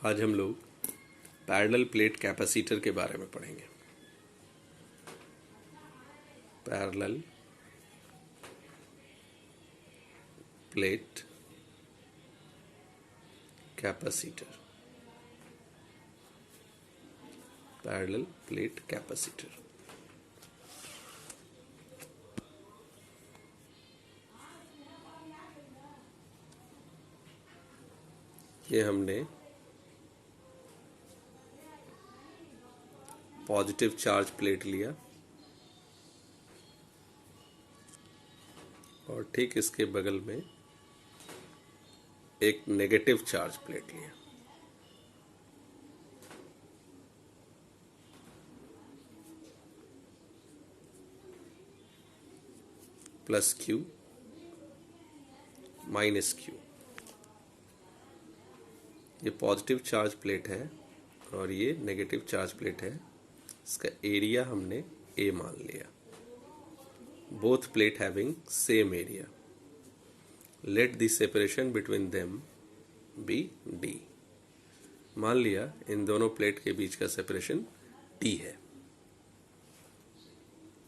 आज हम लोग पैरेलल प्लेट कैपेसिटर के बारे में पढ़ेंगे। Parallel plate capacitor, parallel plate capacitor. ये हमने पॉजिटिव चार्ज प्लेट लिया और ठीक इसके बगल में एक नेगेटिव चार्ज प्लेट लिया। Plus Q minus Q. ये पॉजिटिव चार्ज प्लेट है और ये नेगेटिव चार्ज प्लेट है। इसका एरिया हमने A मान लिया। Both plate having same area. Let the separation between them be D। मान लिया इन दोनों प्लेट के बीच का सेपरेशन D है।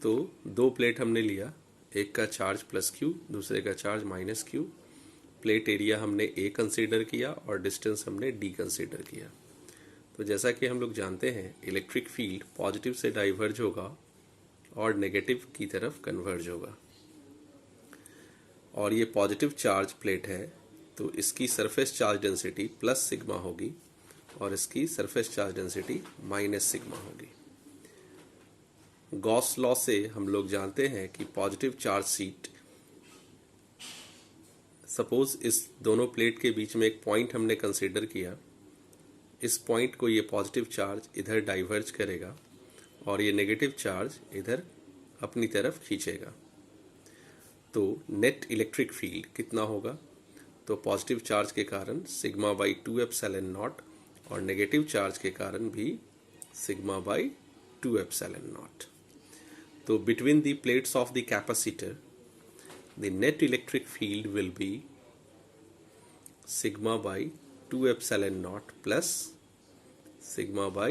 तो दो प्लेट हमने लिया, एक का चार्ज प्लस क्यू, दूसरे का charge minus Q. Plate area हमने A कंसीडर किया और डिस्टेंस हमने D कंसीडर किया। तो जैसा कि हम लोग जानते हैं, इलेक्ट्रिक फील्ड पॉजिटिव से डाइवर्ज होगा और नेगेटिव की तरफ कन्वर्ज होगा। और ये पॉजिटिव चार्ज प्लेट है तो इसकी surface charge density plus sigma होगी और इसकी surface charge density minus sigma होगी। गॉस लॉ से हम लोग जानते हैं कि पॉजिटिव चार्ज सीट, सपोज इस दोनों प्लेट के बीच में एक पॉइंट हमने कंसीडर किया। इस पॉइंट को ये पॉजिटिव चार्ज इधर डाइवर्ज करेगा और ये नेगेटिव चार्ज इधर अपनी तरफ खींचेगा। तो नेट इलेक्ट्रिक फील्ड कितना होगा? तो पॉजिटिव चार्ज के कारण सिग्मा बाई 2 एप्सिलॉन नॉट और नेगेटिव चार्ज के कारण भी सिग्मा बाई 2 एप्सिलॉन नॉट। तो between the plates of the capacitor the net electric field will be sigma by 2 epsilon naught plus sigma by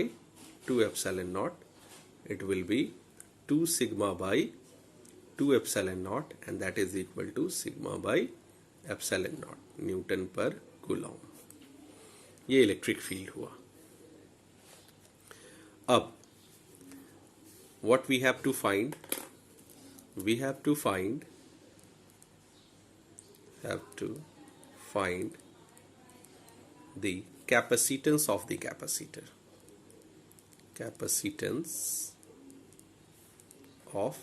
2 epsilon naught. It will be 2 sigma by 2 epsilon naught and that is equal to sigma by epsilon naught Newton per Coulomb. ये electric field हुआ। अब what we have to find? We have to find the capacitance of the capacitor. Capacitance of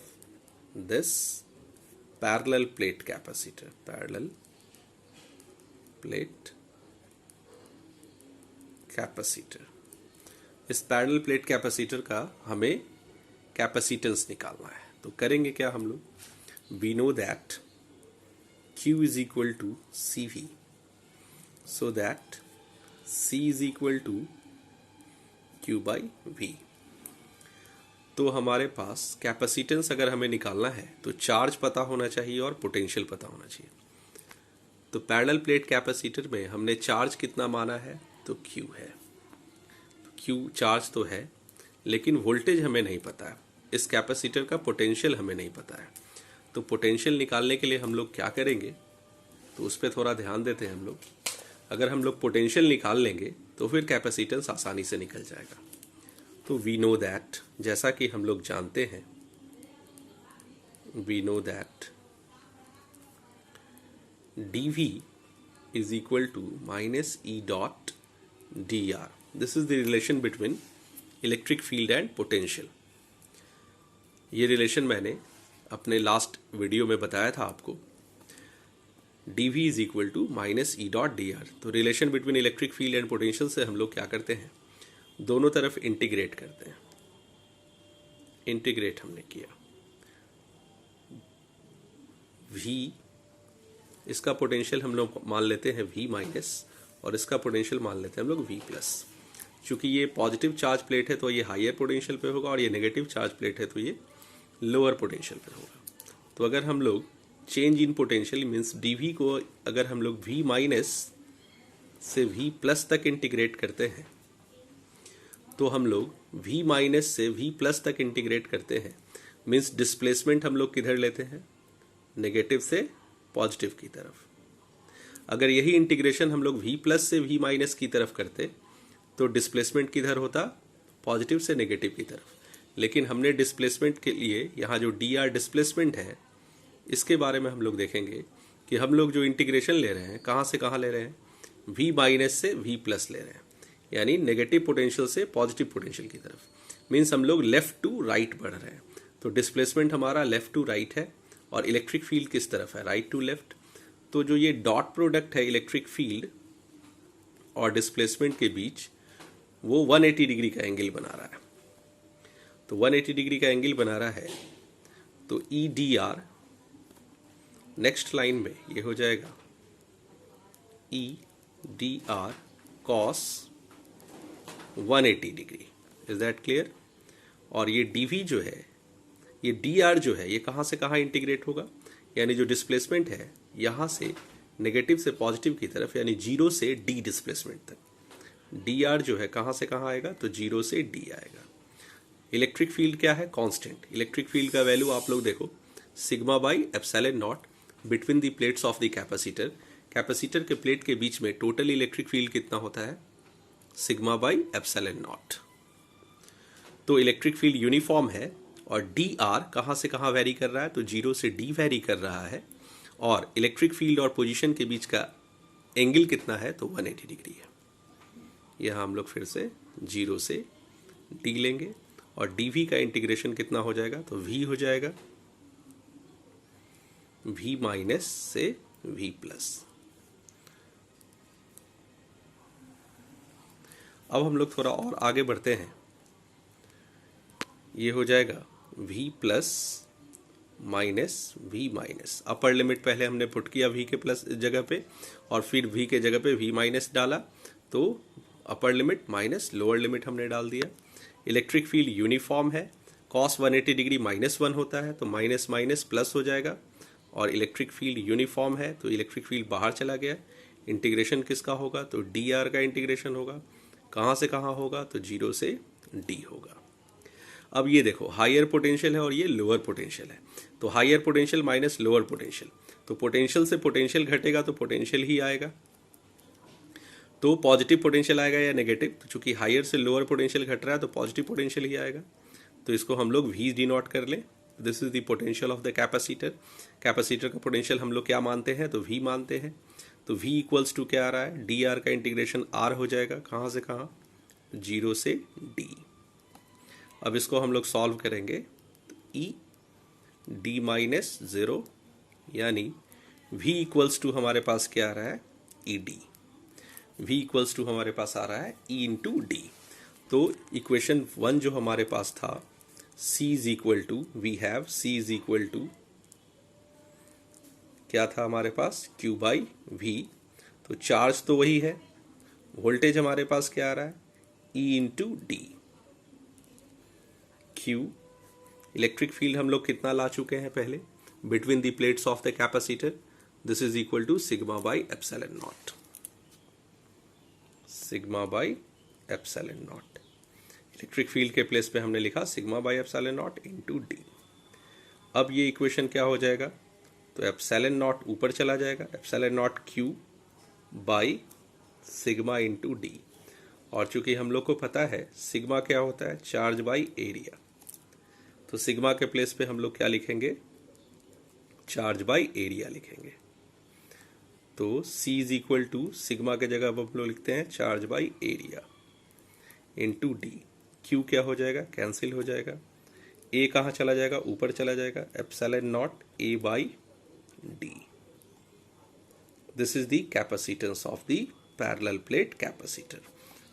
this parallel plate capacitor. Parallel plate capacitor. इस parallel plate capacitor का हमें capacitance निकालना है। तो करेंगे क्या हम लोग? We know that Q is equal to CV. So that C is equal to Q by V। तो हमारे पास कैपेसिटेंस अगर हमें निकालना है तो चार्ज पता होना चाहिए और पोटेंशियल पता होना चाहिए। तो पैरेलल प्लेट कैपेसिटर में हमने चार्ज कितना माना है? तो Q है। तो Q चार्ज तो है लेकिन वोल्टेज हमें नहीं पता है। इस कैपेसिटर का पोटेंशियल हमें नहीं पता है। तो पोटेंशियल निकालने के लिए हम लोग क्या करेंगे? तो उस पर थोड़ा ध्यान देते हैं हम लोग। अगर हम लोग पोटेंशियल निकाल लेंगे तो फिर कैपेसिटेंस आसानी से निकल जाएगा। तो वी नो दैट, जैसा कि हम लोग जानते हैं, we know that dV is equal to minus E dot dr. This is the relation between electric field and potential. ये रिलेशन मैंने अपने लास्ट वीडियो में बताया था आपको। dV is equal to minus E dot dr। तो relation between electric field and potential से हम लोग क्या करते हैं? दोनों तरफ इंटीग्रेट करते हैं। इंटीग्रेट हमने किया। V, इसका पोटेंशियल हम लोग मान लेते हैं V माइनस और इसका पोटेंशियल मान लेते हैं हम लोग V प्लस। चूंकि ये पॉजिटिव चार्ज प्लेट है तो ये हायर पोटेंशियल पे होगा और ये नेगेटिव चार्ज प्लेट है तो ये लोअर पोटेंशियल पे होगा। तो अगर हम लोग change in potential means dV को अगर हम लोग V माइनस से V प्लस तक इंटीग्रेट करते हैं तो हम लोग V माइनस से V प्लस तक इंटीग्रेट करते हैं, मीन्स डिस्प्लेसमेंट हम लोग किधर लेते हैं, नेगेटिव से पॉजिटिव की तरफ। अगर यही इंटीग्रेशन हम लोग V प्लस से V माइनस की तरफ करते तो डिस्प्लेसमेंट किधर होता, पॉजिटिव से नेगेटिव की तरफ। लेकिन हमने डिस्प्लेसमेंट के लिए यहाँ जो dr डिस्प्लेसमेंट है इसके बारे में हम लोग देखेंगे कि हम लोग जो इंटीग्रेशन ले रहे हैं कहाँ से कहाँ ले रहे हैं, V माइनस से V प्लस ले रहे हैं, यानी नेगेटिव पोटेंशियल से पॉजिटिव पोटेंशियल की तरफ। मीन्स हम लोग लेफ्ट टू राइट बढ़ रहे हैं। तो डिस्प्लेसमेंट हमारा लेफ्ट टू राइट है और इलेक्ट्रिक फील्ड किस तरफ है, राइट टू लेफ्ट। तो जो ये डॉट प्रोडक्ट है इलेक्ट्रिक फील्ड और डिस्प्लेसमेंट के बीच, वो 180 डिग्री का एंगल बना रहा है। तो 180 डिग्री का एंगल बना रहा है तो E D R next line में ये हो जाएगा E D R cos 180 degree. Is that clear. और ये डी वी जो है, ये डी आर जो है, ये कहाँ से कहाँ इंटीग्रेट होगा, यानी जो डिस्प्लेसमेंट है यहाँ से नेगेटिव से पॉजिटिव की तरफ, यानी 0 से डी डिस्प्लेसमेंट तक। डी आर जो है कहाँ से कहाँ आएगा, तो 0 से डी आएगा। इलेक्ट्रिक फील्ड क्या है, कांस्टेंट। इलेक्ट्रिक फील्ड का वैल्यू आप लोग देखो, sigma by epsilon not between the plates of the capacitor. Capacitor के प्लेट के बीच में टोटल इलेक्ट्रिक फील्ड कितना होता है, सिग्मा बाई एप्सिलॉन नॉट। तो इलेक्ट्रिक फील्ड यूनिफॉर्म है और डी आर कहाँ से कहाँ वेरी कर रहा है, तो 0 से डी वेरी कर रहा है। और इलेक्ट्रिक फील्ड और पोजीशन के बीच का एंगल कितना है, तो 180 डिग्री है। यहाँ हम लोग फिर से 0 से डी लेंगे और dv का इंटीग्रेशन कितना हो जाएगा, तो v हो जाएगा v माइनस से v प्लस। अब हम लोग थोड़ा और आगे बढ़ते हैं। ये हो जाएगा v plus minus v minus. Upper limit पहले हमने पुट किया v के प्लस जगह पे और फिर v के जगह पे v माइनस डाला, तो upper limit minus lower limit हमने डाल दिया। इलेक्ट्रिक फील्ड यूनिफॉर्म है, कॉस 180 डिग्री -1 होता है तो माइनस माइनस प्लस हो जाएगा। और इलेक्ट्रिक फील्ड यूनिफॉर्म है तो इलेक्ट्रिक फील्ड बाहर चला गया। इंटीग्रेशन किसका होगा, तो डी आर का इंटीग्रेशन होगा। कहाँ से कहाँ होगा, तो 0 से डी होगा। अब ये देखो, हायर पोटेंशियल है और ये लोअर पोटेंशियल है। तो higher potential minus lower potential, तो पोटेंशियल से पोटेंशियल घटेगा तो पोटेंशियल ही आएगा। तो पॉजिटिव पोटेंशियल आएगा या नेगेटिव, तो चूंकि हायर से लोअर पोटेंशियल घट रहा है तो पॉजिटिव पोटेंशियल ही आएगा। तो इसको हम लोग V डिनोट कर लें। This is the potential of the capacitor. Capacitor का पोटेंशियल हम लोग क्या मानते हैं, तो V मानते हैं। तो V इक्वल्स टू क्या आ रहा है, डी आर का इंटीग्रेशन R हो जाएगा। कहाँ से कहाँ, 0 से D। अब इसको हम लोग सॉल्व करेंगे तो E D माइनस 0, यानी V इक्वल्स टू हमारे पास क्या आ रहा है, ED। V इक्वल्स टू हमारे पास आ रहा है E इंटू डी। तो इक्वेशन 1 जो हमारे पास था, C is equal to, we have C is equal to क्या था हमारे पास, Q बाई V। तो चार्ज तो वही है, वोल्टेज हमारे पास क्या आ रहा है, E into D. Q electric field हम लोग कितना ला चुके हैं पहले, between the plates of the capacitor, this is equal to sigma by epsilon naught. Sigma by epsilon naught. Electric field के प्लेस पे हमने लिखा sigma by epsilon naught into D. अब ये इक्वेशन क्या हो जाएगा, तो एप्सिलॉन नॉट ऊपर चला जाएगा, epsilon not Q by sigma into D. और चूंकि हम लोग को पता है सिग्मा क्या होता है, चार्ज बाई एरिया, तो सिग्मा के प्लेस पे हम लोग क्या लिखेंगे, चार्ज बाई एरिया लिखेंगे। तो C is equal to sigma के जगह अब हम लोग लिखते हैं charge by area into D. Q क्या हो जाएगा, कैंसिल हो जाएगा। A कहाँ चला जाएगा, ऊपर चला जाएगा, epsilon not A by d. This is the capacitance of the parallel plate capacitor.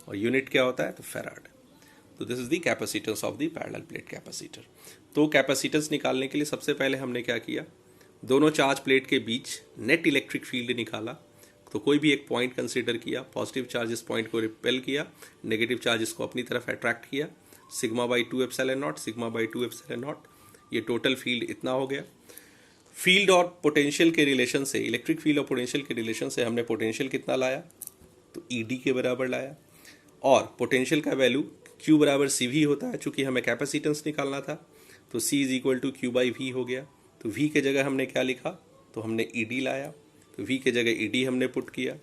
और यूनिट क्या होता है, तो फेराड। तो this is the capacitance of the parallel plate capacitor. तो कैपेसिटेंस निकालने के लिए सबसे पहले हमने क्या किया, दोनों चार्ज प्लेट के बीच नेट इलेक्ट्रिक फील्ड निकाला। तो कोई भी एक पॉइंट कंसीडर किया, पॉजिटिव चार्ज इस पॉइंट को रिपेल किया, नेगेटिव चार्ज इसको अपनी तरफ अट्रैक्ट किया। Sigma by 2 epsilon naught, sigma by 2 epsilon not, ये टोटल फील्ड इतना हो गया। फील्ड और पोटेंशियल के रिलेशन से, इलेक्ट्रिक फील्ड और पोटेंशियल के रिलेशन से हमने पोटेंशियल कितना लाया, तो ईडी के बराबर लाया। और पोटेंशियल का वैल्यू Q बराबर सी वी होता है, चूंकि हमें कैपेसिटेंस निकालना था तो C is equal to Q by V हो गया। तो V के जगह हमने क्या लिखा, तो हमने ईडी लाया, तो V के जगह ईडी हमने पुट किया।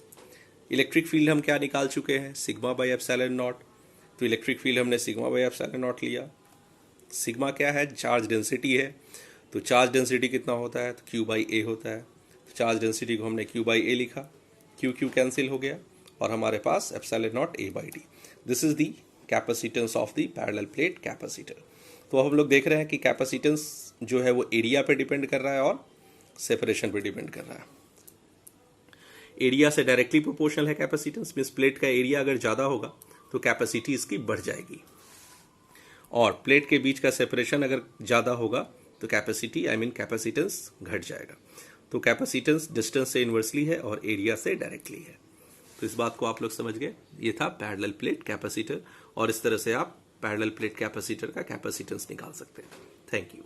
इलेक्ट्रिक फील्ड हम क्या निकाल चुके हैं, सिग्मा बाई एप्सिलॉन नॉट, तो इलेक्ट्रिक फील्ड हमने सिग्मा बाई एप्सिलॉन नॉट लिया। सिग्मा क्या है, चार्ज डेंसिटी है, तो चार्ज डेंसिटी कितना होता है, तो क्यू बाई ए होता है। तो चार्ज डेंसिटी को हमने क्यू बाई ए लिखा, क्यू क्यू कैंसिल हो गया और हमारे पास epsilon naught A by d. This is the capacitance of the parallel plate capacitor. तो हम लोग देख रहे हैं कि कैपेसिटेंस जो है वो एरिया पे डिपेंड कर रहा है और सेपरेशन पे डिपेंड कर रहा है। एरिया से डायरेक्टली प्रोपोर्शनल है कैपेसिटेंस, मीन्स प्लेट का एरिया अगर ज़्यादा होगा तो कैपेसिटी इसकी बढ़ जाएगी, और प्लेट के बीच का सेपरेशन अगर ज़्यादा होगा तो कैपेसिटी कैपेसिटेंस घट जाएगा। तो कैपेसिटेंस डिस्टेंस से इन्वर्सली है और एरिया से डायरेक्टली है। तो इस बात को आप लोग समझ गए, ये था पैरेलल प्लेट कैपेसिटर, और इस तरह से आप पैरेलल प्लेट कैपेसिटर का कैपेसिटेंस निकाल सकते हैं। Thank you.